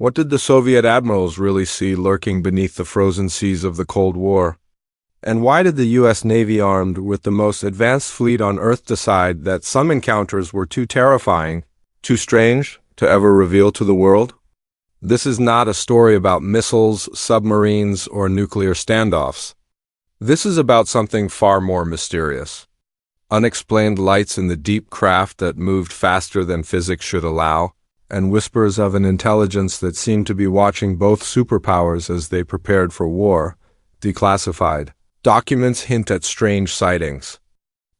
What did the Soviet admirals really see lurking beneath the frozen seas of the Cold War? And why did the U.S. Navy, armed with the most advanced fleet on Earth, decide that some encounters were too terrifying, too strange, to ever reveal to the world? This is not a story about missiles, submarines, or nuclear standoffs. This is about something far more mysterious. Unexplained lights in the deep craft that moved faster than physics should allow, and whispers of an intelligence that seemed to be watching both superpowers as they prepared for war. Declassified. Documents hint at strange sightings.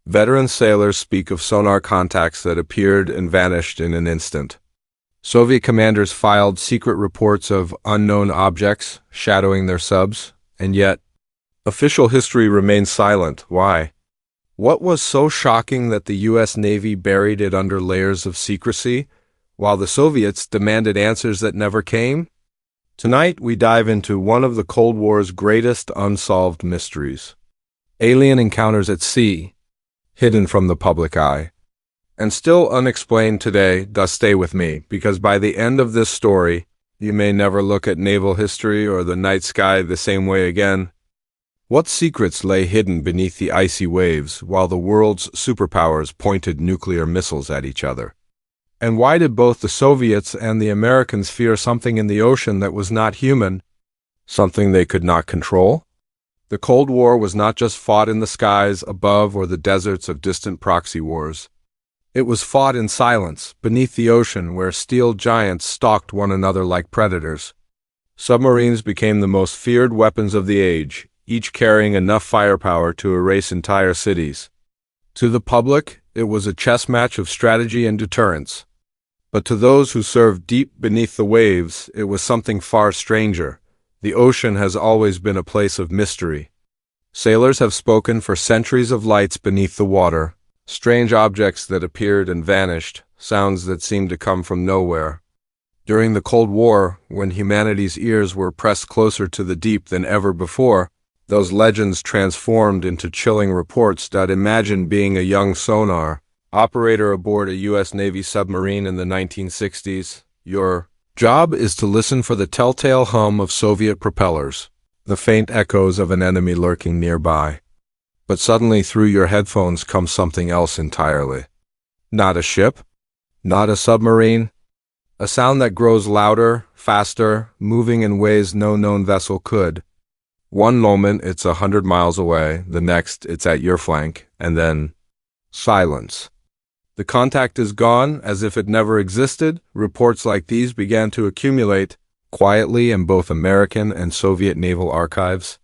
Veteran sailors speak of sonar contacts that appeared and vanished in an instant. Soviet commanders filed secret reports of unknown objects shadowing their subs, and yet, official history remains silent. Why? What was so shocking that the U.S. Navy buried it under layers of secrecy, while the Soviets demanded answers that never came? Tonight, we dive into one of the Cold War's greatest unsolved mysteries. Alien encounters at sea, hidden from the public eye. And still unexplained today. Stay with me, because by the end of this story, you may never look at naval history or the night sky the same way again. What secrets lay hidden beneath the icy waves while the world's superpowers pointed nuclear missiles at each other? And why did both the Soviets and the Americans fear something in the ocean that was not human, something they could not control? The Cold War was not just fought in the skies above or the deserts of distant proxy wars. It was fought in silence, beneath the ocean, where steel giants stalked one another like predators. Submarines became the most feared weapons of the age, each carrying enough firepower to erase entire cities. To the public, it was a chess match of strategy and deterrence. But to those who served deep beneath the waves, it was something far stranger. The ocean has always been a place of mystery. Sailors have spoken for centuries of lights beneath the water, strange objects that appeared and vanished, sounds that seemed to come from nowhere. During the Cold War, when humanity's ears were pressed closer to the deep than ever before, those legends transformed into chilling reports that imagined being a young sonar operator aboard a U.S. Navy submarine in the 1960s. Your job is to listen for the telltale hum of Soviet propellers, the faint echoes of an enemy lurking nearby. But suddenly through your headphones comes something else entirely. Not a ship, not a submarine, a sound that grows louder, faster, moving in ways no known vessel could. One moment it's 100 miles away, the next it's at your flank, and then silence. The contact is gone, as if it never existed. Reports like these began to accumulate quietly in both American and Soviet naval archives.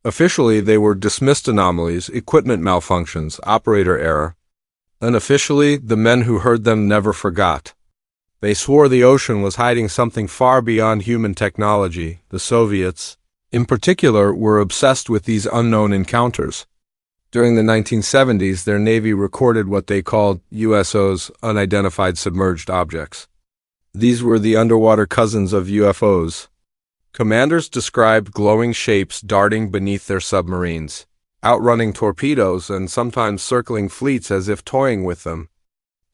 Officially, they were dismissed anomalies, equipment malfunctions, operator error. Unofficially, the men who heard them never forgot. They swore the ocean was hiding something far beyond human technology. The Soviets, in particular, were obsessed with these unknown encounters. During the 1970s, their Navy recorded what they called USOs, unidentified submerged objects. These were the underwater cousins of UFOs. Commanders described glowing shapes darting beneath their submarines, outrunning torpedoes and sometimes circling fleets as if toying with them.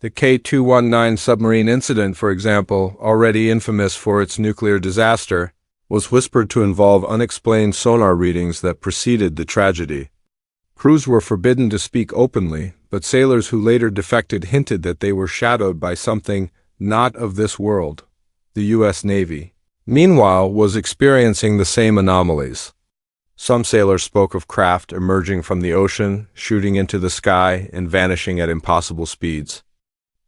The K-219 submarine incident, for example, already infamous for its nuclear disaster, was whispered to involve unexplained sonar readings that preceded the tragedy. Crews were forbidden to speak openly, but sailors who later defected hinted that they were shadowed by something not of this world. The U.S. Navy, meanwhile, was experiencing the same anomalies. Some sailors spoke of craft emerging from the ocean, shooting into the sky, and vanishing at impossible speeds.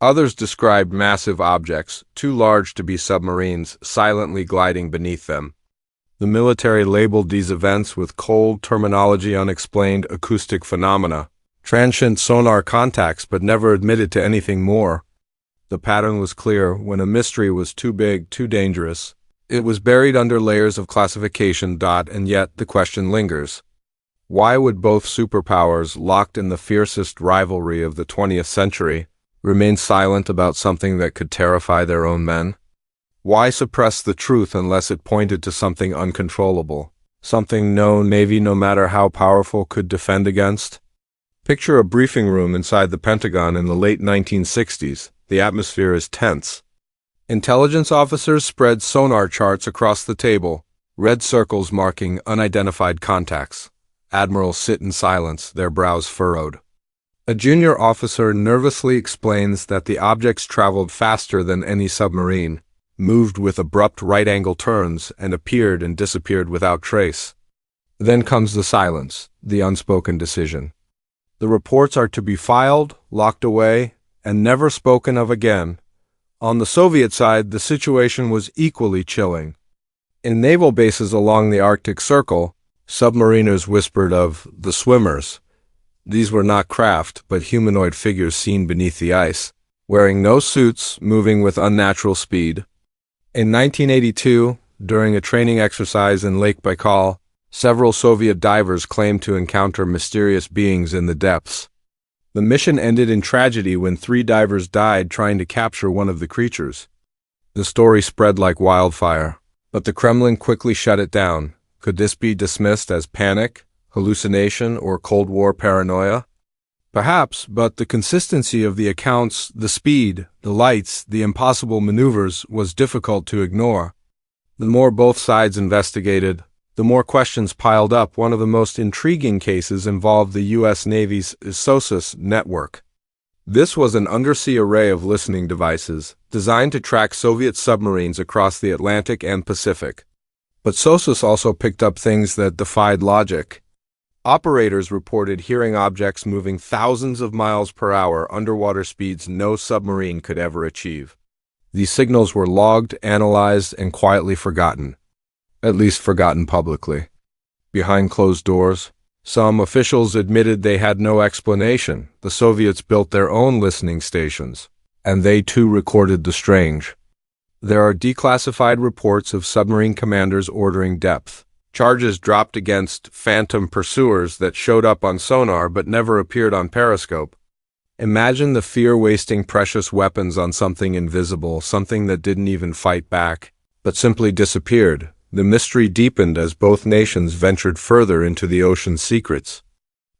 Others described massive objects, too large to be submarines, silently gliding beneath them. The military labeled these events with cold terminology: unexplained acoustic phenomena, transient sonar contacts, but never admitted to anything more. The pattern was clear: when a mystery was too big, too dangerous, it was buried under layers of classification. And yet the question lingers. Why would both superpowers, locked in the fiercest rivalry of the 20th century, remain silent about something that could terrify their own men? Why suppress the truth unless it pointed to something uncontrollable, something no Navy, no matter how powerful, could defend against? Picture a briefing room inside the Pentagon in the late 1960s. The atmosphere is tense. Intelligence officers spread sonar charts across the table, red circles marking unidentified contacts. Admirals sit in silence, their brows furrowed. A junior officer nervously explains that the objects traveled faster than any submarine, moved with abrupt right-angle turns, and appeared and disappeared without trace. Then comes the silence, the unspoken decision. The reports are to be filed, locked away, and never spoken of again. On the Soviet side, the situation was equally chilling. In naval bases along the Arctic Circle, submariners whispered of the swimmers. These were not craft, but humanoid figures seen beneath the ice, wearing no suits, moving with unnatural speed. In 1982, during a training exercise in Lake Baikal, several Soviet divers claimed to encounter mysterious beings in the depths. The mission ended in tragedy when 3 divers died trying to capture one of the creatures. The story spread like wildfire, but the Kremlin quickly shut it down. Could this be dismissed as panic, hallucination, or Cold War paranoia? Perhaps, but the consistency of the accounts, the speed, the lights, the impossible maneuvers was difficult to ignore. The more both sides investigated, the more questions piled up. One of the most intriguing cases involved the U.S. Navy's SOSUS network. This was an undersea array of listening devices designed to track Soviet submarines across the Atlantic and Pacific. But SOSUS also picked up things that defied logic. Operators reported hearing objects moving thousands of miles per hour, underwater speeds no submarine could ever achieve. These signals were logged, analyzed, and quietly forgotten. At least forgotten publicly. Behind closed doors, some officials admitted they had no explanation. The Soviets built their own listening stations, and they too recorded the strange. There are declassified reports of submarine commanders ordering depth. Charges dropped against phantom pursuers that showed up on sonar but never appeared on periscope. Imagine the fear wasting precious weapons on something invisible, something that didn't even fight back, but simply disappeared. The mystery deepened as both nations ventured further into the ocean's secrets.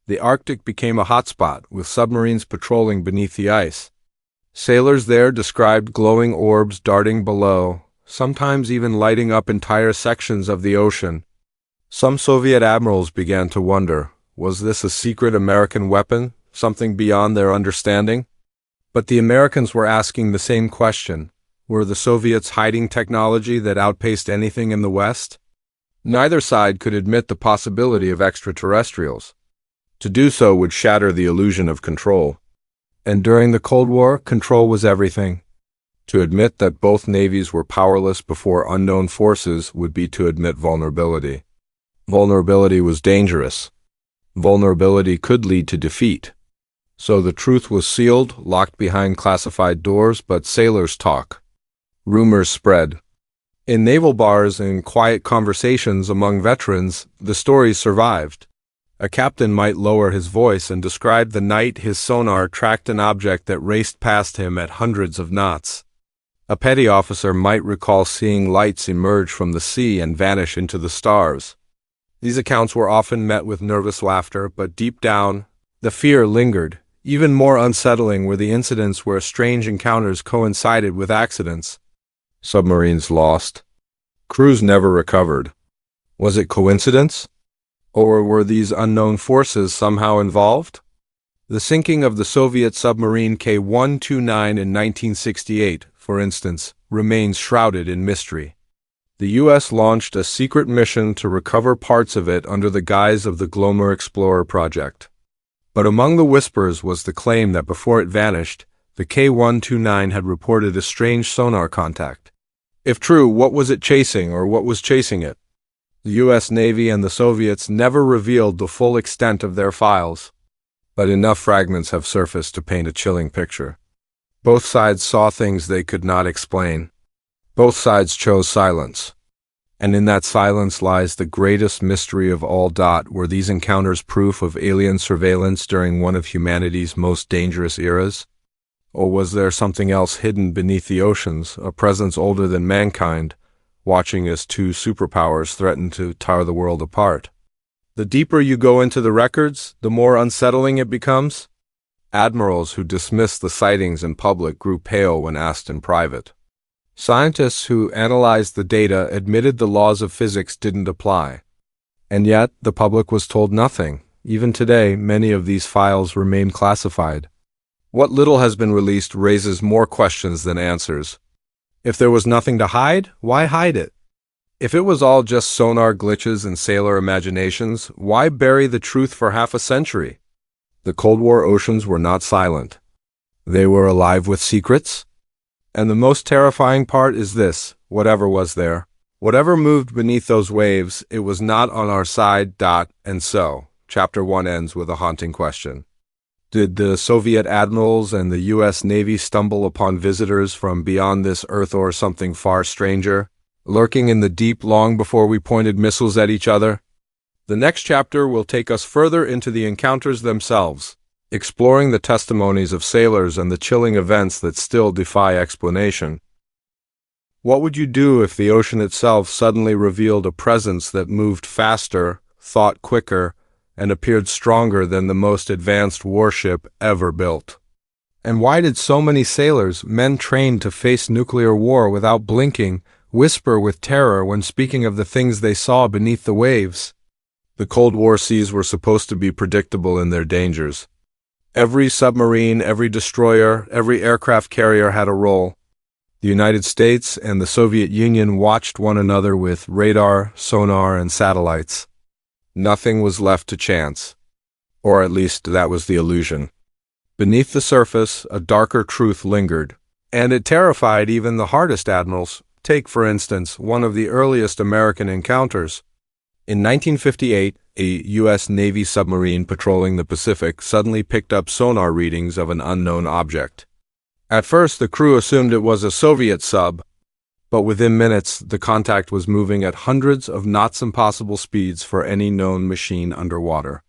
The Arctic became a hotspot, with submarines patrolling beneath the ice. Sailors there described glowing orbs darting below, sometimes even lighting up entire sections of the ocean. Some Soviet admirals began to wonder, was this a secret American weapon, something beyond their understanding? But the Americans were asking the same question. Were the Soviets hiding technology that outpaced anything in the West? Neither side could admit the possibility of extraterrestrials. To do so would shatter the illusion of control. And during the Cold War, control was everything. To admit that both navies were powerless before unknown forces would be to admit vulnerability. Vulnerability was dangerous. Vulnerability could lead to defeat. So the truth was sealed, locked behind classified doors, but sailors talk. Rumors spread. In naval bars and quiet conversations among veterans, the stories survived. A captain might lower his voice and describe the night his sonar tracked an object that raced past him at hundreds of knots. A petty officer might recall seeing lights emerge from the sea and vanish into the stars. These accounts were often met with nervous laughter, but deep down, the fear lingered. Even more unsettling were the incidents where strange encounters coincided with accidents. Submarines lost. Crews never recovered. Was it coincidence? Or were these unknown forces somehow involved? The sinking of the Soviet submarine K-129 in 1968, for instance, remains shrouded in mystery. The U.S. launched a secret mission to recover parts of it under the guise of the Glomar Explorer project. But among the whispers was the claim that before it vanished, the K-129 had reported a strange sonar contact. If true, what was it chasing, or what was chasing it? The U.S. Navy and the Soviets never revealed the full extent of their files, but enough fragments have surfaced to paint a chilling picture. Both sides saw things they could not explain. Both sides chose silence. And in that silence lies the greatest mystery of all. Were these encounters proof of alien surveillance during one of humanity's most dangerous eras? Or was there something else hidden beneath the oceans, a presence older than mankind, watching as two superpowers threaten to tear the world apart? The deeper you go into the records, the more unsettling it becomes. Admirals who dismissed the sightings in public grew pale when asked in private. Scientists who analyzed the data admitted the laws of physics didn't apply. And yet, the public was told nothing. Even today, many of these files remain classified. What little has been released raises more questions than answers. If there was nothing to hide, why hide it? If it was all just sonar glitches and sailor imaginations, why bury the truth for half a century? The Cold War oceans were not silent. They were alive with secrets. And the most terrifying part is this: whatever was there, whatever moved beneath those waves, it was not on our side. And so, Chapter 1 ends with a haunting question. Did the Soviet admirals and the U.S. Navy stumble upon visitors from beyond this earth, or something far stranger, lurking in the deep long before we pointed missiles at each other? The next chapter will take us further into the encounters themselves, exploring the testimonies of sailors and the chilling events that still defy explanation. What would you do if the ocean itself suddenly revealed a presence that moved faster, thought quicker, and appeared stronger than the most advanced warship ever built? And why did so many sailors, men trained to face nuclear war without blinking, whisper with terror when speaking of the things they saw beneath the waves? The Cold War seas were supposed to be predictable in their dangers. Every submarine, every destroyer, every aircraft carrier had a role. The United States and the Soviet Union watched one another with radar, sonar, and satellites. Nothing was left to chance. Or at least that was the illusion. Beneath the surface, a darker truth lingered, and it terrified even the hardest admirals. Take, for instance, one of the earliest American encounters. In 1958, a U.S. Navy submarine patrolling the Pacific suddenly picked up sonar readings of an unknown object. At first, the crew assumed it was a Soviet sub, but within minutes, the contact was moving at hundreds of knots-impossible speeds for any known machine underwater.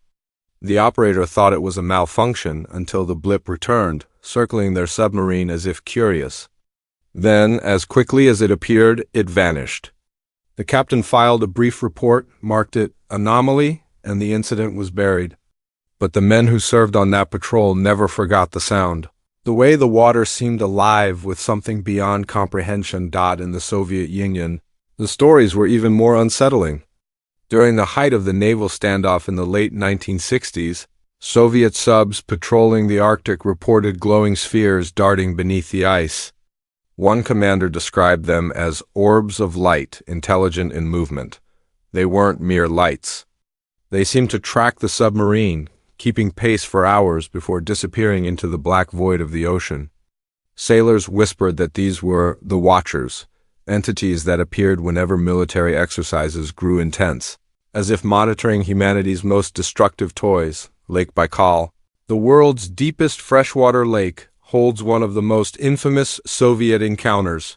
The operator thought it was a malfunction until the blip returned, circling their submarine as if curious. Then, as quickly as it appeared, it vanished. The captain filed a brief report, marked it anomaly, and the incident was buried. But the men who served on that patrol never forgot the sound. The way the water seemed alive with something beyond comprehension. In the Soviet Union, the stories were even more unsettling. During the height of the naval standoff in the late 1960s, Soviet subs patrolling the Arctic reported glowing spheres darting beneath the ice. One commander described them as orbs of light, intelligent in movement. They weren't mere lights. They seemed to track the submarine, keeping pace for hours before disappearing into the black void of the ocean. Sailors whispered that these were the Watchers, entities that appeared whenever military exercises grew intense, as if monitoring humanity's most destructive toys. Lake Baikal, the world's deepest freshwater lake, holds one of the most infamous Soviet encounters.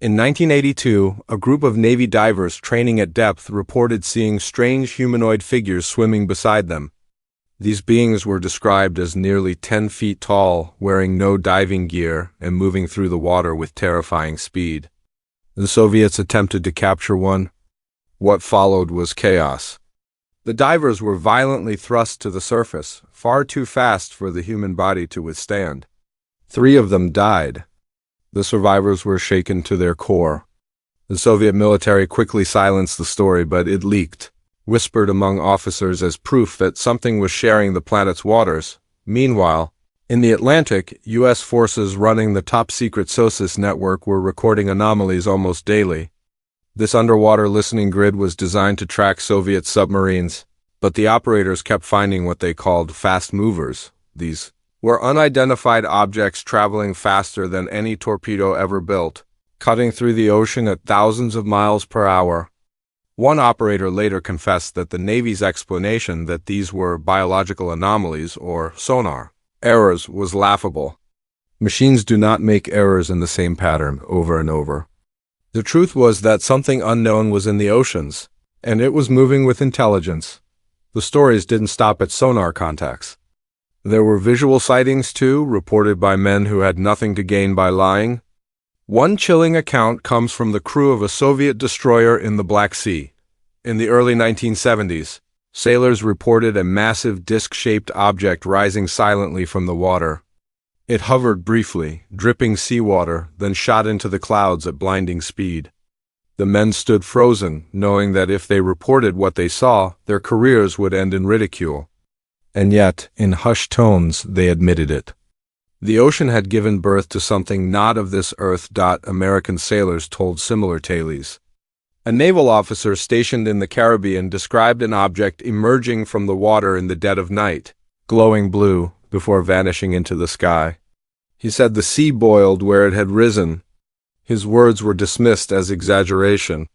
In 1982, a group of Navy divers training at depth reported seeing strange humanoid figures swimming beside them. These beings were described as nearly 10 feet tall, wearing no diving gear, and moving through the water with terrifying speed. The Soviets attempted to capture one. What followed was chaos. The divers were violently thrust to the surface, far too fast for the human body to withstand. 3 of them died. The survivors were shaken to their core. The Soviet military quickly silenced the story, but it leaked, whispered among officers as proof that something was sharing the planet's waters. Meanwhile, in the Atlantic, U.S. forces running the top-secret SOSUS network were recording anomalies almost daily. This underwater listening grid was designed to track Soviet submarines, but the operators kept finding what they called fast movers. These were unidentified objects traveling faster than any torpedo ever built, cutting through the ocean at thousands of miles per hour. One operator later confessed that the Navy's explanation that these were biological anomalies, or sonar errors, was laughable. Machines do not make errors in the same pattern over and over. The truth was that something unknown was in the oceans, and it was moving with intelligence. The stories didn't stop at sonar contacts. There were visual sightings, too, reported by men who had nothing to gain by lying. One chilling account comes from the crew of a Soviet destroyer in the Black Sea. In the early 1970s, sailors reported a massive disc-shaped object rising silently from the water. It hovered briefly, dripping seawater, then shot into the clouds at blinding speed. The men stood frozen, knowing that if they reported what they saw, their careers would end in ridicule. And yet, in hushed tones, they admitted it. The ocean had given birth to something not of this earth. American sailors told similar tales. A naval officer stationed in the Caribbean described an object emerging from the water in the dead of night, glowing blue, before vanishing into the sky. He said the sea boiled where it had risen. His words were dismissed as exaggeration.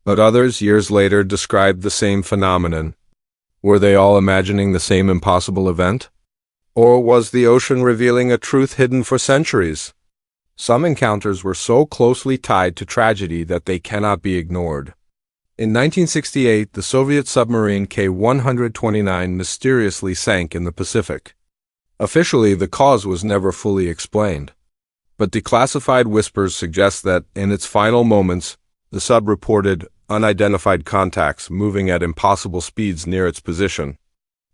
But others, years later, described the same phenomenon. Were they all imagining the same impossible event? Or was the ocean revealing a truth hidden for centuries? Some encounters were so closely tied to tragedy that they cannot be ignored. In 1968, the Soviet submarine K-129 mysteriously sank in the Pacific. Officially, the cause was never fully explained. But declassified whispers suggest that, in its final moments, the sub reported unidentified contacts moving at impossible speeds near its position.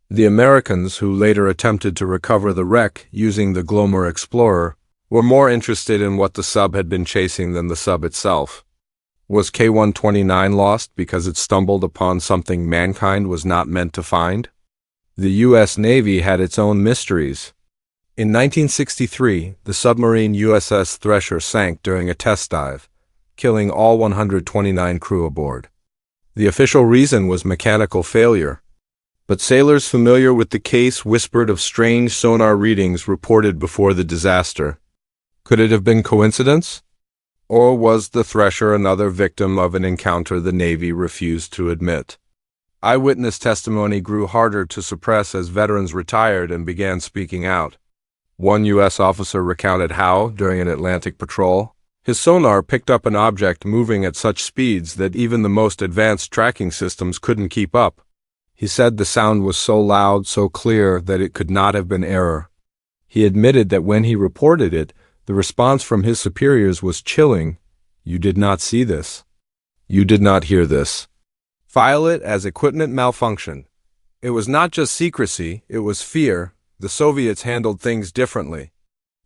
The Americans, who later attempted to recover the wreck using the Glomar Explorer, were more interested in what the sub had been chasing than the sub itself. Was K-129 lost because it stumbled upon something mankind was not meant to find? The U.S. Navy had its own mysteries. In 1963, the submarine USS Thresher sank during a test dive, killing all 129 crew aboard. The official reason was mechanical failure, but sailors familiar with the case whispered of strange sonar readings reported before the disaster. Could it have been coincidence? Or was the Thresher another victim of an encounter the Navy refused to admit? Eyewitness testimony grew harder to suppress as veterans retired and began speaking out. One U.S. officer recounted how, during an Atlantic patrol, his sonar picked up an object moving at such speeds that even the most advanced tracking systems couldn't keep up. He said the sound was so loud, so clear, that it could not have been error. He admitted that when he reported it, the response from his superiors was chilling. "You did not see this. You did not hear this." File it as equipment malfunction. It was not just secrecy, it was fear. The Soviets handled things differently.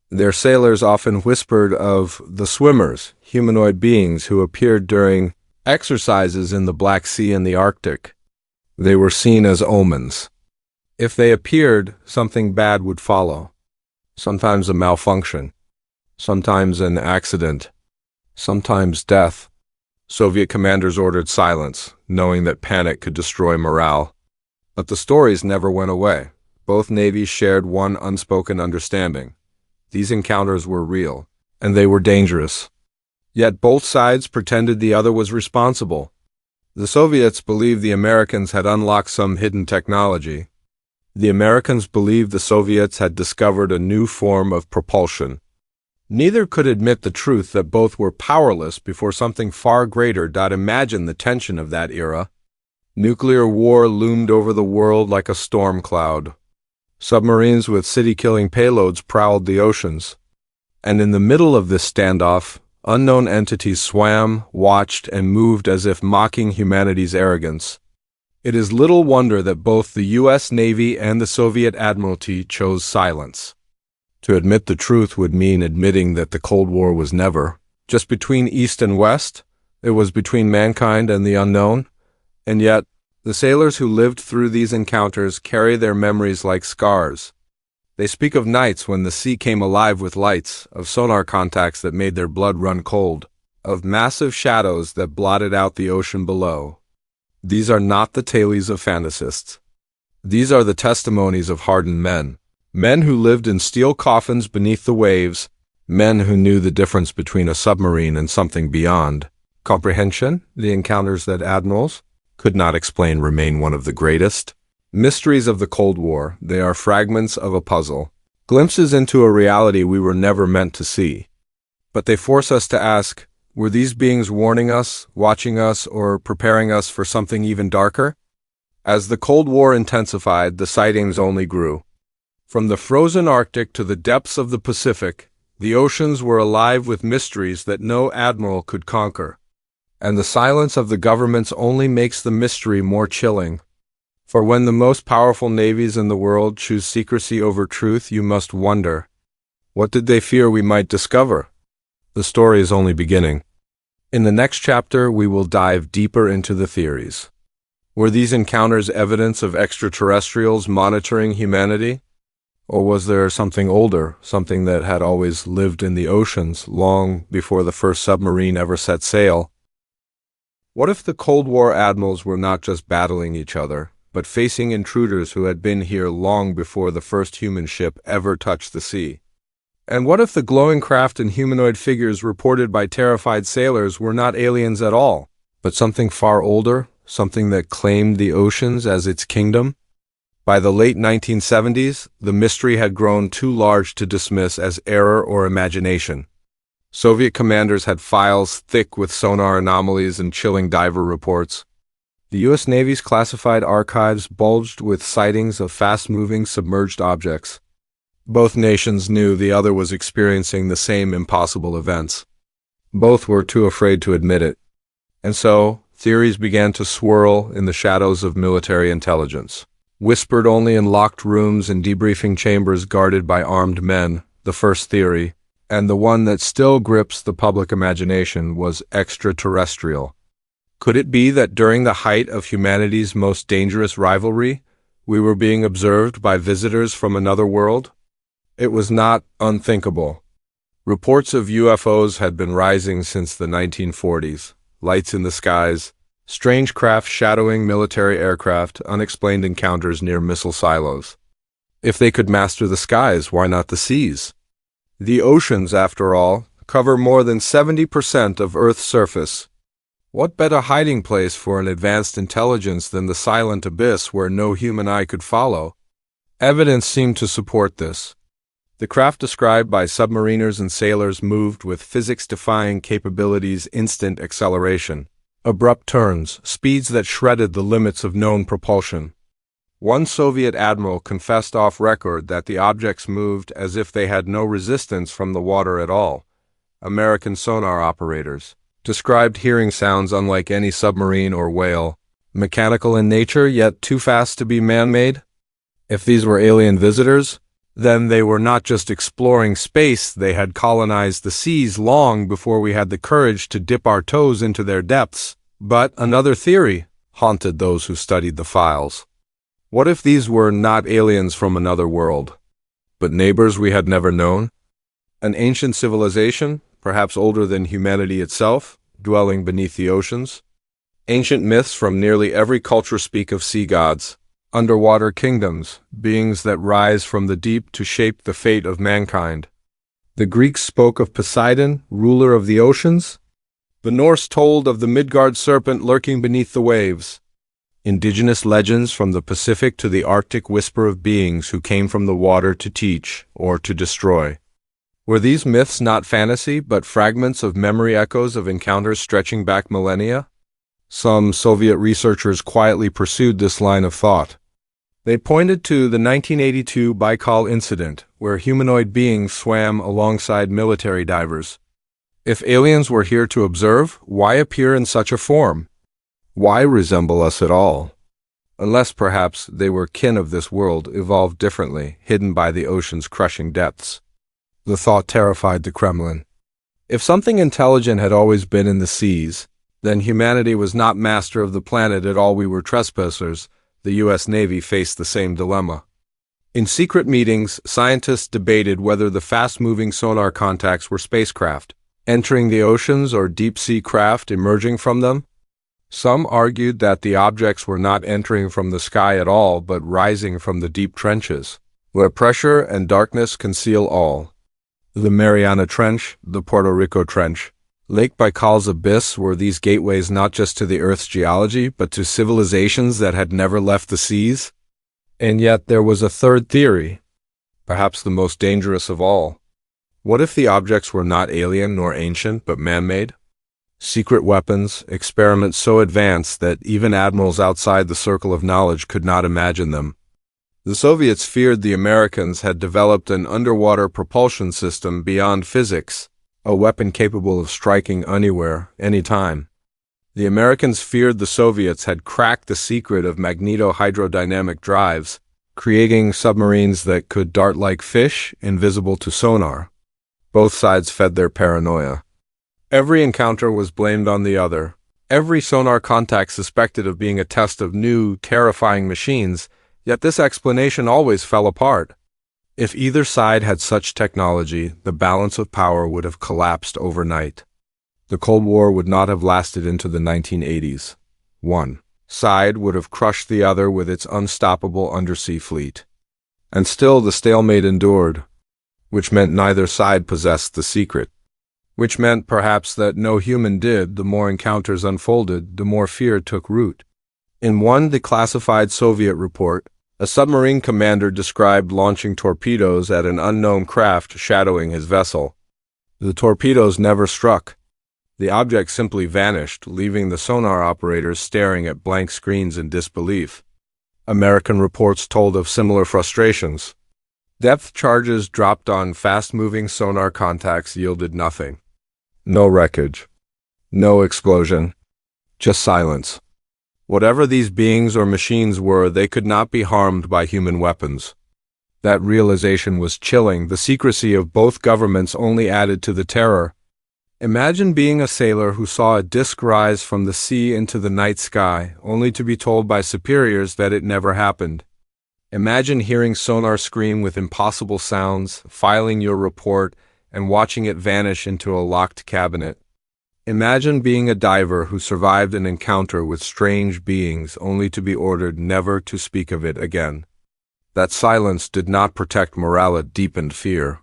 Their sailors often whispered of the swimmers, humanoid beings who appeared during exercises in the Black Sea and the Arctic. They were seen as omens. If they appeared, something bad would follow. Sometimes a malfunction. Sometimes an accident. Sometimes death. Soviet commanders ordered silence, knowing that panic could destroy morale. But the stories never went away. Both navies shared one unspoken understanding. These encounters were real, and they were dangerous. Yet both sides pretended the other was responsible. The Soviets believed the Americans had unlocked some hidden technology. The Americans believed the Soviets had discovered a new form of propulsion. Neither could admit the truth that both were powerless before something far greater. Imagine the tension of that era. Nuclear war loomed over the world like a storm cloud. Submarines with city-killing payloads prowled the oceans. And in the middle of this standoff, unknown entities swam, watched, and moved as if mocking humanity's arrogance. It is little wonder that both the U.S. Navy and the Soviet Admiralty chose silence. To admit the truth would mean admitting that the Cold War was never just between East and West. It was between mankind and the unknown. And yet, the sailors who lived through these encounters carry their memories like scars. They speak of nights when the sea came alive with lights, of sonar contacts that made their blood run cold, of massive shadows that blotted out the ocean below. These are not the tales of fantasists. These are the testimonies of hardened men. Men who lived in steel coffins beneath the waves, men who knew the difference between a submarine and something beyond. Comprehension, the encounters that Admirals could not explain, remain one of the greatest mysteries of the Cold War. They are fragments of a puzzle, glimpses into a reality we were never meant to see. But they force us to ask, were these beings warning us, watching us, or preparing us for something even darker? As the Cold War intensified, the sightings only grew. From the frozen Arctic to the depths of the Pacific, the oceans were alive with mysteries that no admiral could conquer. And the silence of the governments only makes the mystery more chilling. For when the most powerful navies in the world choose secrecy over truth, you must wonder, What did they fear we might discover? The story is only beginning. In the next chapter, we will dive deeper into the theories. Were these encounters evidence of extraterrestrials monitoring humanity? Or was there something older, something that had always lived in the oceans long before the first submarine ever set sail? What if the Cold War admirals were not just battling each other, but facing intruders who had been here long before the first human ship ever touched the sea? And what if the glowing craft and humanoid figures reported by terrified sailors were not aliens at all, but something far older, something that claimed the oceans as its kingdom? By the late 1970s, the mystery had grown too large to dismiss as error or imagination. Soviet commanders had files thick with sonar anomalies and chilling diver reports. The U.S. Navy's classified archives bulged with sightings of fast-moving submerged objects. Both nations knew the other was experiencing the same impossible events. Both were too afraid to admit it. And so, theories began to swirl in the shadows of military intelligence. Whispered only in locked rooms and debriefing chambers guarded by armed men, the first theory, and the one that still grips the public imagination, was extraterrestrial. Could it be that during the height of humanity's most dangerous rivalry, we were being observed by visitors from another world? It was not unthinkable. Reports of UFOs had been rising since the 1940s. Lights in the skies, strange craft shadowing military aircraft, unexplained encounters near missile silos. If they could master the skies, why not the seas? The oceans, after all, cover more than 70% of Earth's surface. What better hiding place for an advanced intelligence than the silent abyss where no human eye could follow? Evidence seemed to support this. The craft described by submariners and sailors moved with physics-defying capabilities, instant acceleration, abrupt turns, speeds that shredded the limits of known propulsion. One Soviet admiral confessed off record that the objects moved as if they had no resistance from the water at all. American sonar operators described hearing sounds unlike any submarine or whale, mechanical in nature yet too fast to be man-made. If these were alien visitors, then they were not just exploring space, they had colonized the seas long before we had the courage to dip our toes into their depths. But another theory haunted those who studied the files. What if these were not aliens from another world, but neighbors we had never known? An ancient civilization, perhaps older than humanity itself, dwelling beneath the oceans? Ancient myths from nearly every culture speak of sea gods, underwater kingdoms, beings that rise from the deep to shape the fate of mankind. The Greeks spoke of Poseidon, ruler of the oceans. The Norse told of the Midgard serpent lurking beneath the waves. Indigenous legends from the Pacific to the Arctic whisper of beings who came from the water to teach or to destroy. Were these myths not fantasy, but fragments of memory echoes of encounters stretching back millennia? Some Soviet researchers quietly pursued this line of thought. They pointed to the 1982 Baikal incident, where humanoid beings swam alongside military divers. If aliens were here to observe, why appear in such a form? Why resemble us at all? Unless perhaps they were kin of this world, evolved differently, hidden by the ocean's crushing depths. The thought terrified the Kremlin. If something intelligent had always been in the seas, then humanity was not master of the planet at all. We were trespassers. The U.S. Navy faced the same dilemma. In secret meetings, scientists debated whether the fast-moving sonar contacts were spacecraft, entering the oceans, or deep-sea craft emerging from them. Some argued that the objects were not entering from the sky at all, but rising from the deep trenches, where pressure and darkness conceal all. The Mariana Trench, the Puerto Rico Trench, Lake Baikal's abyss, were these gateways not just to the Earth's geology, but to civilizations that had never left the seas? And yet there was a third theory, perhaps the most dangerous of all. What if the objects were not alien nor ancient, but man-made? Secret weapons, experiments so advanced that even admirals outside the circle of knowledge could not imagine them. The Soviets feared the Americans had developed an underwater propulsion system beyond physics, a weapon capable of striking anywhere, anytime. The Americans feared the Soviets had cracked the secret of magneto-hydrodynamic drives, creating submarines that could dart like fish, invisible to sonar. Both sides fed their paranoia. Every encounter was blamed on the other. Every sonar contact suspected of being a test of new, terrifying machines, yet this explanation always fell apart. If either side had such technology, the balance of power would have collapsed overnight. The Cold War would not have lasted into the 1980s. One side would have crushed the other with its unstoppable undersea fleet. And still the stalemate endured, which meant neither side possessed the secret. Which meant, perhaps, that no human did. The more encounters unfolded, the more fear took root. In one declassified Soviet report, a submarine commander described launching torpedoes at an unknown craft shadowing his vessel. The torpedoes never struck. The object simply vanished, leaving the sonar operators staring at blank screens in disbelief. American reports told of similar frustrations. Depth charges dropped on fast-moving sonar contacts yielded nothing. No wreckage. No explosion. Just silence. Whatever these beings or machines were, they could not be harmed by human weapons. That realization was chilling. The secrecy of both governments only added to the terror. Imagine being a sailor who saw a disk rise from the sea into the night sky, only to be told by superiors that it never happened. Imagine hearing sonar scream with impossible sounds, filing your report, and watching it vanish into a locked cabinet. Imagine being a diver who survived an encounter with strange beings only to be ordered never to speak of it again. That silence did not protect morale, it deepened fear.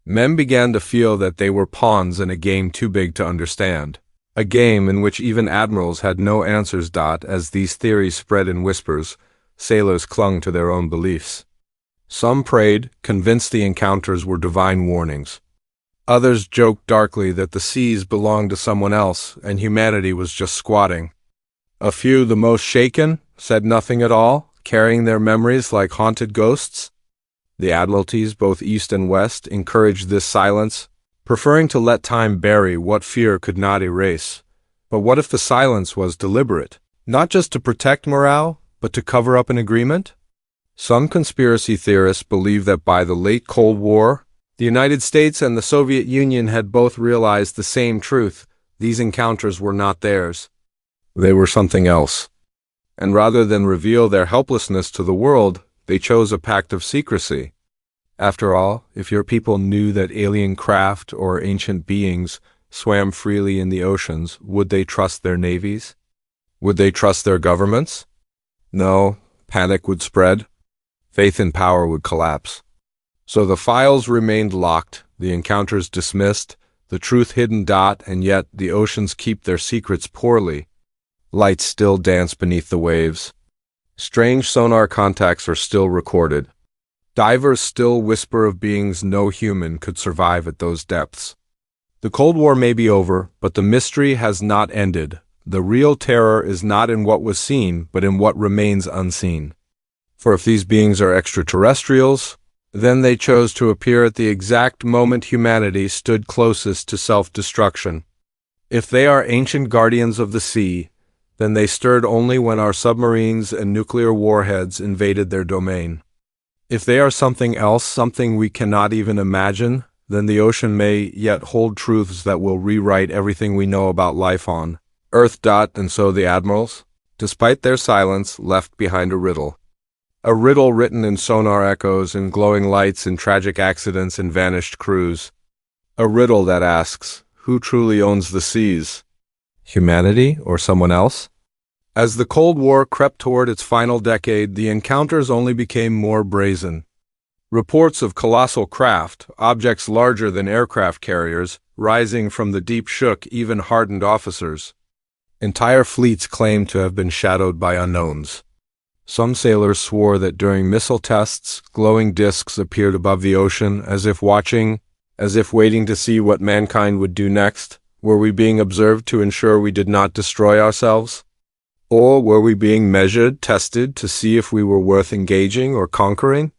Men began to feel that they were pawns in a game too big to understand. A game in which even admirals had no answers. As these theories spread in whispers, sailors clung to their own beliefs. Some prayed, convinced the encounters were divine warnings. Others joked darkly that the seas belonged to someone else and humanity was just squatting. A few, the most shaken, said nothing at all, carrying their memories like haunted ghosts. The Admiralties, both East and West, encouraged this silence, preferring to let time bury what fear could not erase. But what if the silence was deliberate, not just to protect morale, but to cover up an agreement? Some conspiracy theorists believe that by the late Cold War, the United States and the Soviet Union had both realized the same truth. These encounters were not theirs. They were something else. And rather than reveal their helplessness to the world, they chose a pact of secrecy. After all, if your people knew that alien craft or ancient beings swam freely in the oceans, would they trust their navies? Would they trust their governments? No, panic would spread. Faith in power would collapse. So the files remained locked, the encounters dismissed, the truth hidden. And yet the oceans keep their secrets poorly. Lights still dance beneath the waves. Strange sonar contacts are still recorded. Divers still whisper of beings no human could survive at those depths. The Cold War may be over, but the mystery has not ended. The real terror is not in what was seen, but in what remains unseen. For if these beings are extraterrestrials, then they chose to appear at the exact moment humanity stood closest to self-destruction. If they are ancient guardians of the sea, then they stirred only when our submarines and nuclear warheads invaded their domain. If they are something else, something we cannot even imagine, then the ocean may yet hold truths that will rewrite everything we know about life on Earth. And so the Admirals, despite their silence, left behind a riddle. A riddle written in sonar echoes, in glowing lights, in tragic accidents, in vanished crews. A riddle that asks, who truly owns the seas? Humanity or someone else? As the Cold War crept toward its final decade, the encounters only became more brazen. Reports of colossal craft, objects larger than aircraft carriers, rising from the deep shook even hardened officers. Entire fleets claimed to have been shadowed by unknowns. Some sailors swore that during missile tests, glowing disks appeared above the ocean, as if watching, as if waiting to see what mankind would do next. Were we being observed to ensure we did not destroy ourselves? Or were we being measured, tested, to see if we were worth engaging or conquering?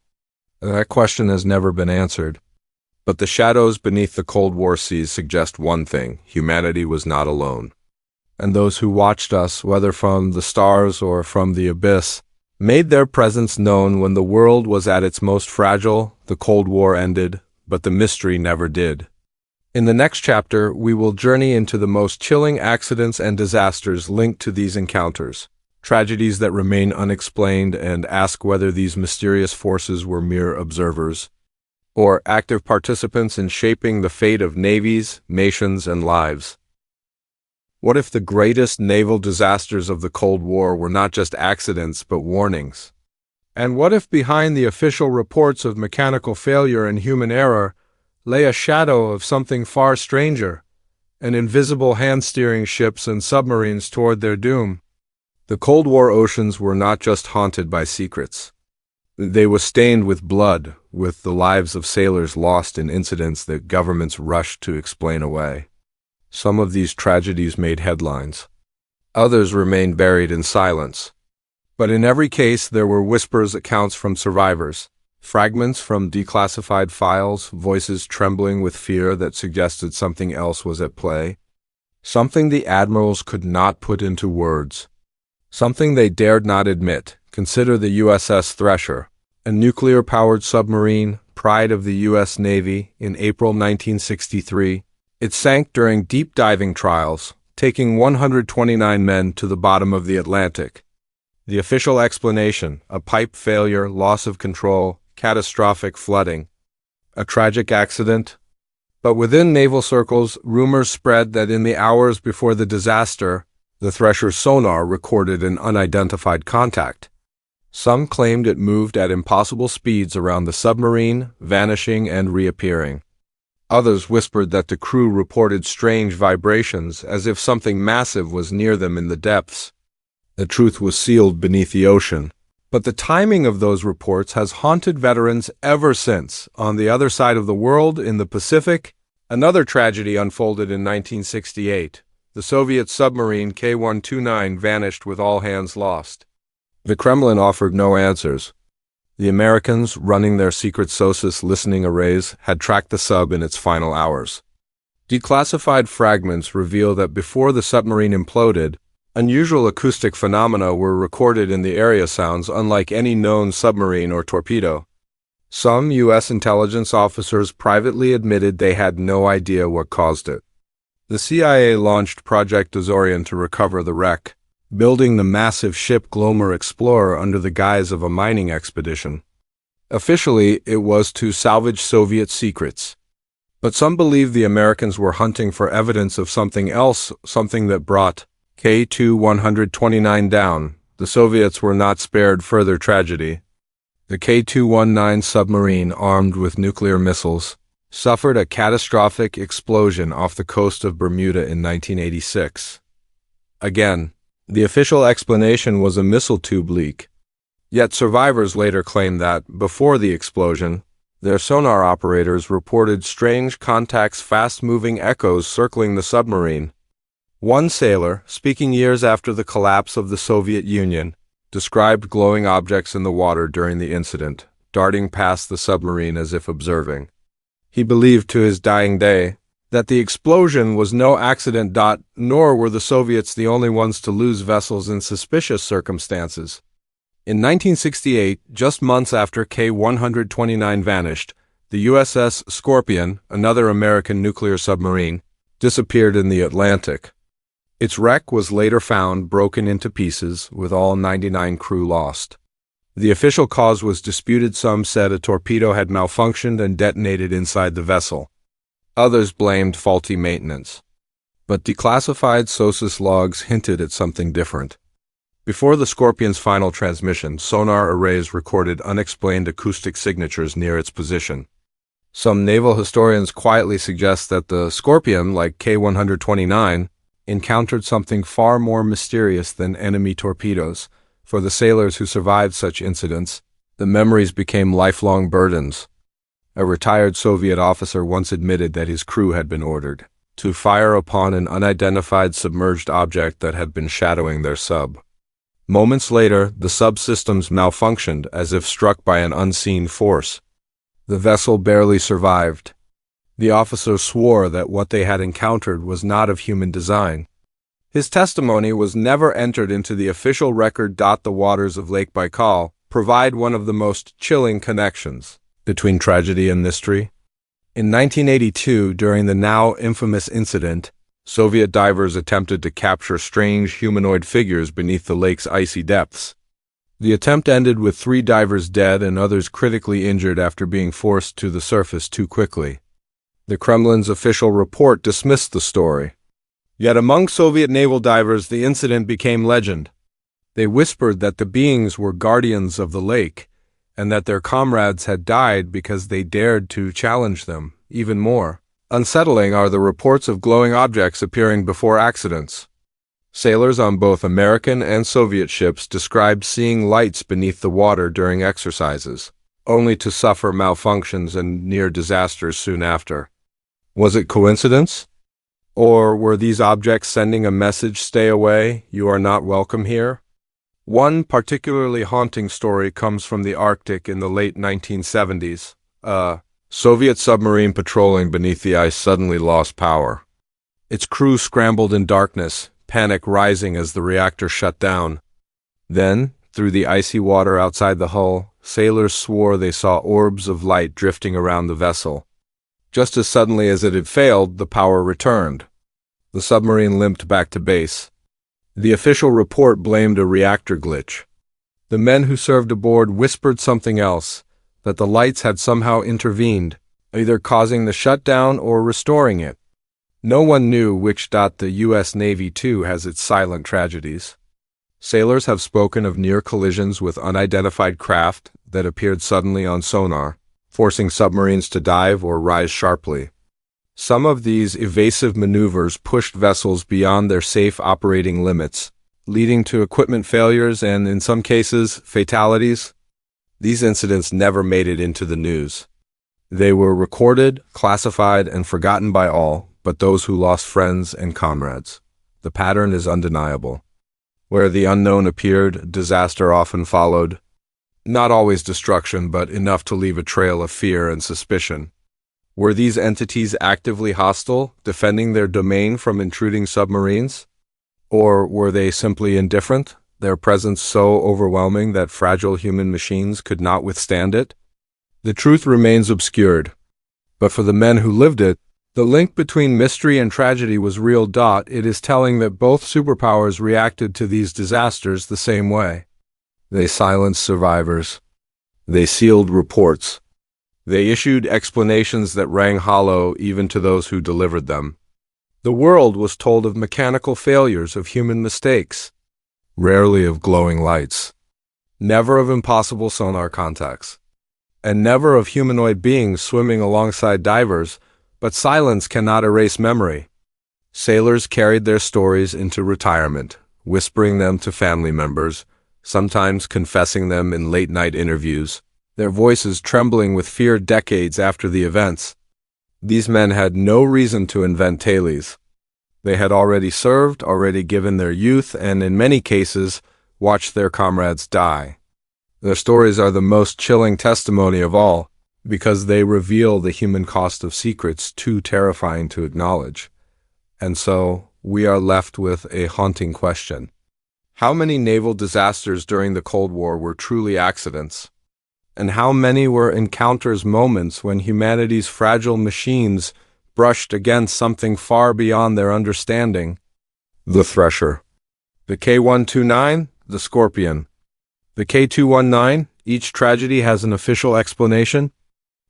That question has never been answered. But the shadows beneath the Cold War seas suggest one thing: humanity was not alone. And those who watched us, whether from the stars or from the abyss, made their presence known when the world was at its most fragile. The Cold War ended, but the mystery never did. In the next chapter, we will journey into the most chilling accidents and disasters linked to these encounters, tragedies that remain unexplained, and ask whether these mysterious forces were mere observers or active participants in shaping the fate of navies, nations, and lives. What if the greatest naval disasters of the Cold War were not just accidents but warnings? And what if behind the official reports of mechanical failure and human error lay a shadow of something far stranger, an invisible hand steering ships and submarines toward their doom? The Cold War oceans were not just haunted by secrets. They were stained with blood, with the lives of sailors lost in incidents that governments rushed to explain away. Some of these tragedies made headlines. Others remained buried in silence. But in every case, there were whispers, accounts from survivors, fragments from declassified files, voices trembling with fear that suggested something else was at play. Something the Admirals could not put into words. Something they dared not admit. Consider the USS Thresher, a nuclear-powered submarine, pride of the U.S. Navy, in April 1963. It sank during deep diving trials, taking 129 men to the bottom of the Atlantic. The official explanation: a pipe failure, loss of control, catastrophic flooding. A tragic accident? But within naval circles, rumors spread that in the hours before the disaster, the Thresher's sonar recorded an unidentified contact. Some claimed it moved at impossible speeds around the submarine, vanishing and reappearing. Others whispered that the crew reported strange vibrations, as if something massive was near them in the depths. The truth was sealed beneath the ocean. But the timing of those reports has haunted veterans ever since. On the other side of the world, in the Pacific, another tragedy unfolded in 1968. The Soviet submarine K-129 vanished with all hands lost. The Kremlin offered no answers. The Americans, running their secret SOSUS listening arrays, had tracked the sub in its final hours. Declassified fragments reveal that before the submarine imploded, unusual acoustic phenomena were recorded in the area sounds unlike any known submarine or torpedo. Some U.S. intelligence officers privately admitted they had no idea what caused it. The CIA launched Project Azorian to recover the wreck, building the massive ship Glomar Explorer under the guise of a mining expedition. Officially, it was to salvage Soviet secrets. But some believe the Americans were hunting for evidence of something else, something that brought K-129 down. The Soviets were not spared further tragedy. The K-219 submarine, armed with nuclear missiles, suffered a catastrophic explosion off the coast of Bermuda in 1986. Again, the official explanation was a missile tube leak. Yet survivors later claimed that, before the explosion, their sonar operators reported strange contacts, fast-moving echoes circling the submarine. One sailor, speaking years after the collapse of the Soviet Union, described glowing objects in the water during the incident, darting past the submarine as if observing. He believed to his dying day that the explosion was no accident. Nor were the Soviets the only ones to lose vessels in suspicious circumstances. In 1968, just months after K-129 vanished, the USS Scorpion, another American nuclear submarine, disappeared in the Atlantic. Its wreck was later found broken into pieces, with all 99 crew lost. The official cause was disputed. Some said a torpedo had malfunctioned and detonated inside the vessel. Others blamed faulty maintenance. But declassified SOSUS logs hinted at something different. Before the Scorpion's final transmission, sonar arrays recorded unexplained acoustic signatures near its position. Some naval historians quietly suggest that the Scorpion, like K-129, encountered something far more mysterious than enemy torpedoes. For the sailors who survived such incidents, the memories became lifelong burdens. A retired Soviet officer once admitted that his crew had been ordered to fire upon an unidentified submerged object that had been shadowing their sub. Moments later, the subsystems malfunctioned as if struck by an unseen force. The vessel barely survived. The officer swore that what they had encountered was not of human design. His testimony was never entered into the official record. The waters of Lake Baikal provide one of the most chilling connections between tragedy and mystery. In 1982, during the now infamous incident, Soviet divers attempted to capture strange humanoid figures beneath the lake's icy depths. The attempt ended with 3 divers dead and others critically injured after being forced to the surface too quickly. The Kremlin's official report dismissed the story. Yet among Soviet naval divers, the incident became legend. They whispered that the beings were guardians of the lake, and that their comrades had died because they dared to challenge them. Even more unsettling are the reports of glowing objects appearing before accidents. Sailors on both American and Soviet ships described seeing lights beneath the water during exercises, only to suffer malfunctions and near disasters soon after. Was it coincidence? Or were these objects sending a message, "Stay away, you are not welcome here"? One particularly haunting story comes from the Arctic in the late 1970s. A Soviet submarine patrolling beneath the ice suddenly lost power. Its crew scrambled in darkness, panic rising as the reactor shut down. Then, through the icy water outside the hull, sailors swore they saw orbs of light drifting around the vessel. Just as suddenly as it had failed, the power returned. The submarine limped back to base. The official report blamed a reactor glitch. The men who served aboard whispered something else, that the lights had somehow intervened, either causing the shutdown or restoring it. No one knew which. The U.S. Navy, too, has its silent tragedies. Sailors have spoken of near collisions with unidentified craft that appeared suddenly on sonar, forcing submarines to dive or rise sharply. Some of these evasive maneuvers pushed vessels beyond their safe operating limits, leading to equipment failures and, in some cases, fatalities. These incidents never made it into the news. They were recorded, classified, and forgotten by all but those who lost friends and comrades. The pattern is undeniable. Where the unknown appeared, disaster often followed. Not always destruction, but enough to leave a trail of fear and suspicion. Were these entities actively hostile, defending their domain from intruding submarines? Or were they simply indifferent, their presence so overwhelming that fragile human machines could not withstand it? The truth remains obscured. But for the men who lived it, the link between mystery and tragedy was real. It is telling that both superpowers reacted to these disasters the same way. They silenced survivors. They sealed reports. They issued explanations that rang hollow even to those who delivered them. The world was told of mechanical failures, of human mistakes, rarely of glowing lights, never of impossible sonar contacts, and never of humanoid beings swimming alongside divers. But silence cannot erase memory. Sailors carried their stories into retirement, whispering them to family members, sometimes confessing them in late-night interviews, their voices trembling with fear decades after the events. These men had no reason to invent tales. They had already served, already given their youth, and in many cases, watched their comrades die. Their stories are the most chilling testimony of all, because they reveal the human cost of secrets too terrifying to acknowledge. And so, we are left with a haunting question. How many naval disasters during the Cold War were truly accidents? And how many were encounters, moments when humanity's fragile machines brushed against something far beyond their understanding? The Thresher. The K-129, the Scorpion. The K-219, each tragedy has an official explanation.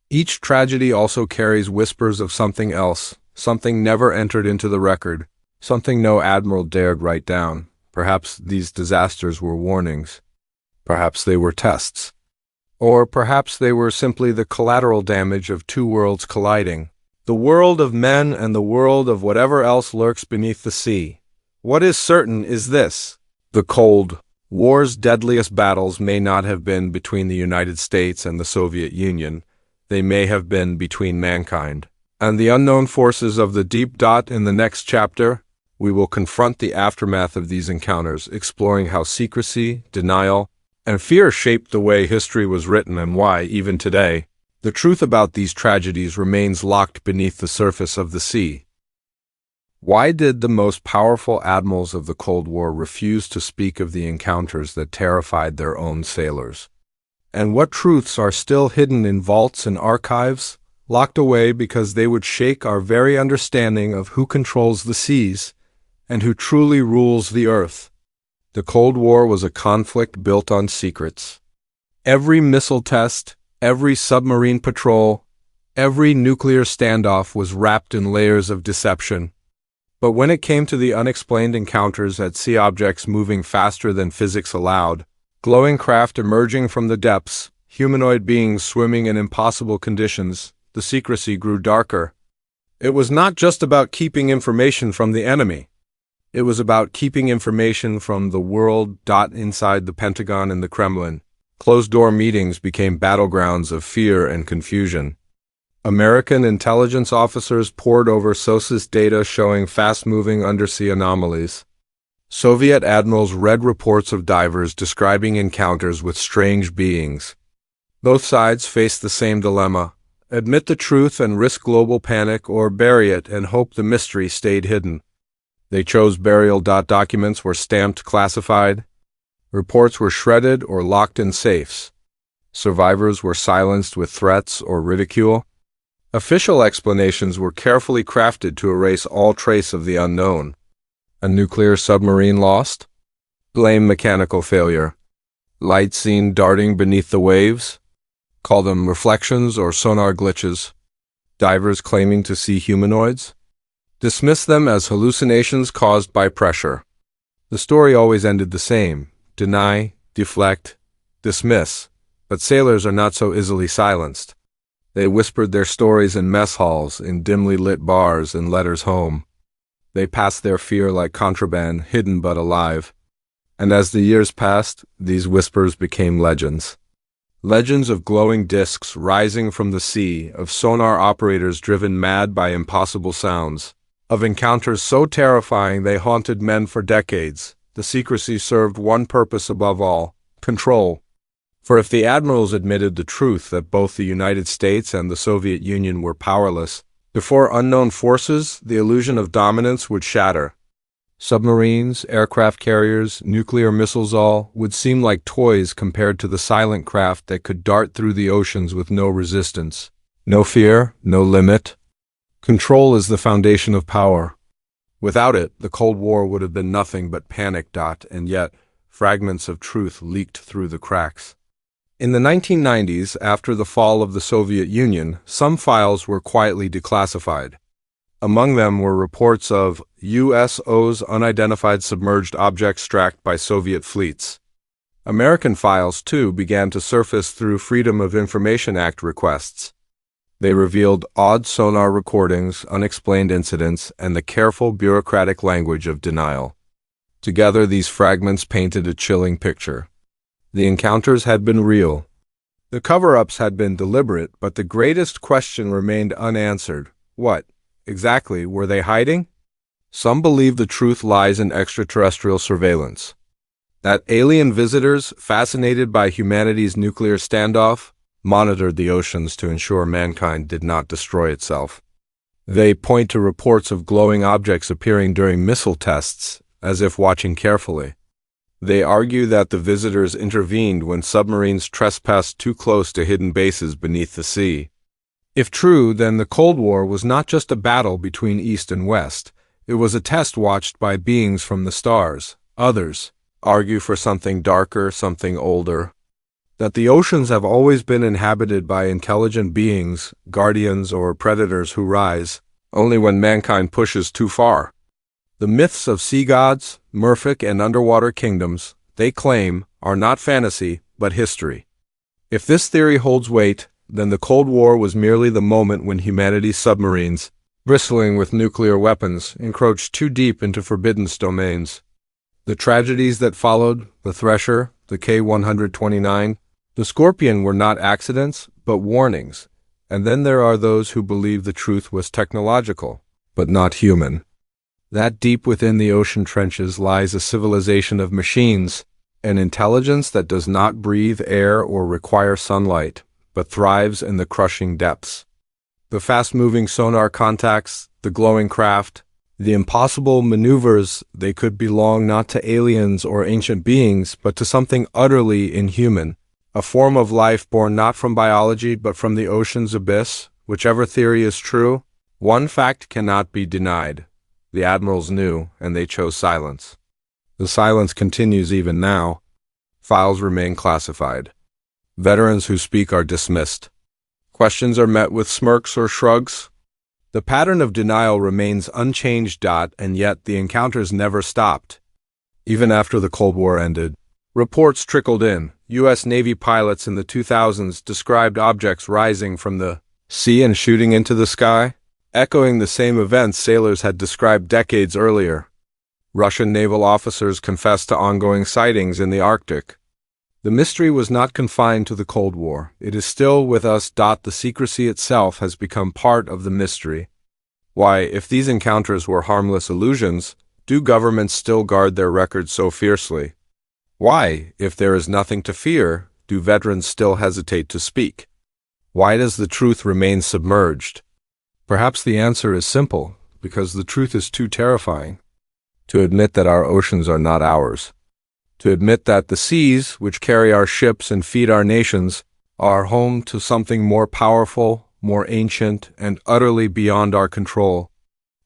Each tragedy also carries whispers of something else, something never entered into the record, something no admiral dared write down. Perhaps these disasters were warnings. Perhaps they were tests. Or perhaps they were simply the collateral damage of two worlds colliding. The world of men and the world of whatever else lurks beneath the sea. What is certain is this: the Cold War's deadliest battles may not have been between the United States and the Soviet Union. They may have been between mankind and the unknown forces of the deep. In the next chapter, we will confront the aftermath of these encounters, exploring how secrecy, denial, and fear shaped the way history was written and why, even today, the truth about these tragedies remains locked beneath the surface of the sea. Why did the most powerful admirals of the Cold War refuse to speak of the encounters that terrified their own sailors? And what truths are still hidden in vaults and archives, locked away because they would shake our very understanding of who controls the seas and who truly rules the earth? The Cold War was a conflict built on secrets. Every missile test, every submarine patrol, every nuclear standoff was wrapped in layers of deception. But when it came to the unexplained encounters at sea, objects moving faster than physics allowed, glowing craft emerging from the depths, humanoid beings swimming in impossible conditions, the secrecy grew darker. It was not just about keeping information from the enemy. It was about keeping information from the world. Inside the Pentagon and the Kremlin, closed-door meetings became battlegrounds of fear and confusion. American intelligence officers pored over SOSUS data showing fast-moving undersea anomalies. Soviet admirals read reports of divers describing encounters with strange beings. Both sides faced the same dilemma: admit the truth and risk global panic, or bury it and hope the mystery stayed hidden. They chose burial. Documents were stamped classified. Reports were shredded or locked in safes. Survivors were silenced with threats or ridicule. Official explanations were carefully crafted to erase all trace of the unknown. A nuclear submarine lost? Blame mechanical failure. Light seen darting beneath the waves? Call them reflections or sonar glitches. Divers claiming to see humanoids? Dismiss them as hallucinations caused by pressure. The story always ended the same: deny, deflect, dismiss. But sailors are not so easily silenced. They whispered their stories in mess halls, in dimly lit bars, in letters home. They passed their fear like contraband, hidden but alive. And as the years passed, these whispers became legends. Legends of glowing discs rising from the sea, of sonar operators driven mad by impossible sounds, of encounters so terrifying they haunted men for decades. The secrecy served one purpose above all: control. For if the admirals admitted the truth that both the United States and the Soviet Union were powerless, before unknown forces, the illusion of dominance would shatter. Submarines, aircraft carriers, nuclear missiles, all would seem like toys compared to the silent craft that could dart through the oceans with no resistance. No fear, no limit. Control is the foundation of power. Without it, the Cold War would have been nothing but panic. And yet, fragments of truth leaked through the cracks. In the 1990s, after the fall of the Soviet Union, some files were quietly declassified. Among them were reports of USOs, unidentified submerged objects tracked by Soviet fleets. American files, too, began to surface through Freedom of Information Act requests. They revealed odd sonar recordings, unexplained incidents, and the careful bureaucratic language of denial. Together, these fragments painted a chilling picture. The encounters had been real. The cover-ups had been deliberate, but the greatest question remained unanswered. What, exactly, were they hiding? Some believe the truth lies in extraterrestrial surveillance. That alien visitors, fascinated by humanity's nuclear standoff, monitored the oceans to ensure mankind did not destroy itself. They point to reports of glowing objects appearing during missile tests, as if watching carefully. They argue that the visitors intervened when submarines trespassed too close to hidden bases beneath the sea. If true, then the Cold War was not just a battle between East and West. It was a test watched by beings from the stars. Others argue for something darker, something older. That the oceans have always been inhabited by intelligent beings, guardians or predators who rise only when mankind pushes too far. The myths of sea gods, merfolk, and underwater kingdoms, they claim, are not fantasy, but history. If this theory holds weight, then the Cold War was merely the moment when humanity's submarines, bristling with nuclear weapons, encroached too deep into forbidden domains. The tragedies that followed, the Thresher, the K-129, the Scorpion, were not accidents, but warnings. And then there are those who believe the truth was technological, but not human. That deep within the ocean trenches lies a civilization of machines, an intelligence that does not breathe air or require sunlight, but thrives in the crushing depths. The fast-moving sonar contacts, the glowing craft, The impossible maneuvers, they could belong not to aliens or ancient beings, but to something utterly inhuman, a form of life born not from biology but from the ocean's abyss. Whichever theory is true, one fact cannot be denied. The Admirals knew, and they chose silence. The silence continues even now. Files remain classified. Veterans who speak are dismissed. Questions are met with smirks or shrugs. The pattern of denial remains unchanged, and yet the encounters never stopped. Even after the Cold War ended, reports trickled in. U.S. Navy pilots in the 2000s described objects rising from the sea and shooting into the sky, echoing the same events sailors had described decades earlier. Russian naval officers confessed to ongoing sightings in the Arctic. The mystery was not confined to the Cold War. It is still with us. The secrecy itself has become part of the mystery. Why, if these encounters were harmless illusions, do governments still guard their records so fiercely? Why, if there is nothing to fear, do veterans still hesitate to speak? Why does the truth remain submerged? Perhaps the answer is simple, because the truth is too terrifying. To admit that our oceans are not ours. To admit that the seas, which carry our ships and feed our nations, are home to something more powerful, more ancient, and utterly beyond our control.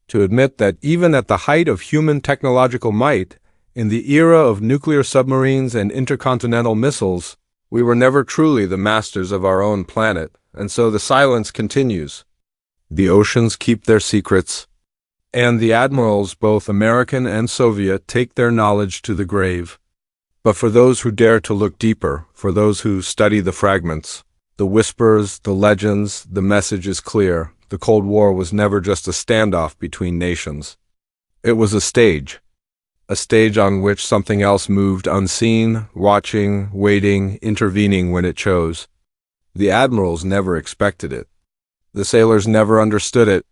To admit that even at the height of human technological might, in the era of nuclear submarines and intercontinental missiles, we were never truly the masters of our own planet, and so the silence continues. The oceans keep their secrets, and the admirals, both American and Soviet, take their knowledge to the grave. But for those who dare to look deeper, for those who study the fragments, the whispers, the legends, the message is clear. The Cold War was never just a standoff between nations. It was a stage on which something else moved unseen, watching, waiting, intervening when it chose. The admirals never expected it. The sailors never understood it.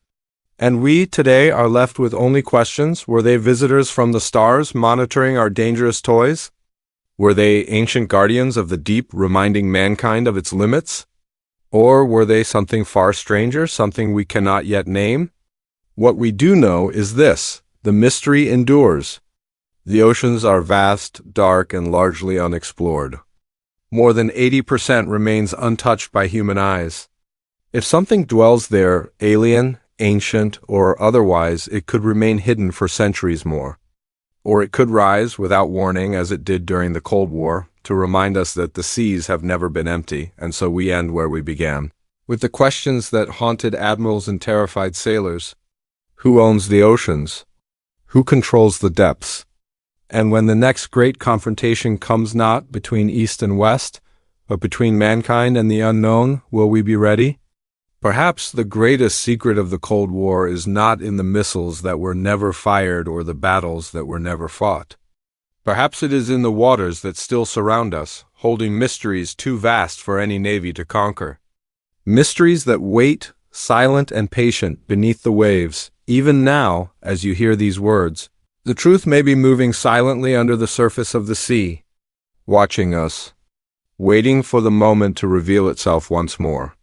And we, today, are left with only questions. Were they visitors from the stars monitoring our dangerous toys? Were they ancient guardians of the deep, reminding mankind of its limits? Or were they something far stranger, something we cannot yet name? What we do know is this: the mystery endures. The oceans are vast, dark, and largely unexplored. More than 80% remains untouched by human eyes. If something dwells there, alien, ancient, or otherwise, it could remain hidden for centuries more. Or it could rise without warning, as it did during the Cold War, to remind us that the seas have never been empty, and so we end where we began, with the questions that haunted admirals and terrified sailors. Who owns the oceans? Who controls the depths? And when the next great confrontation comes not between East and West, but between mankind and the unknown, will we be ready? Perhaps the greatest secret of the Cold War is not in the missiles that were never fired or the battles that were never fought. Perhaps it is in the waters that still surround us, holding mysteries too vast for any navy to conquer. Mysteries that wait, silent and patient, beneath the waves. Even now, as you hear these words, the truth may be moving silently under the surface of the sea, watching us, waiting for the moment to reveal itself once more.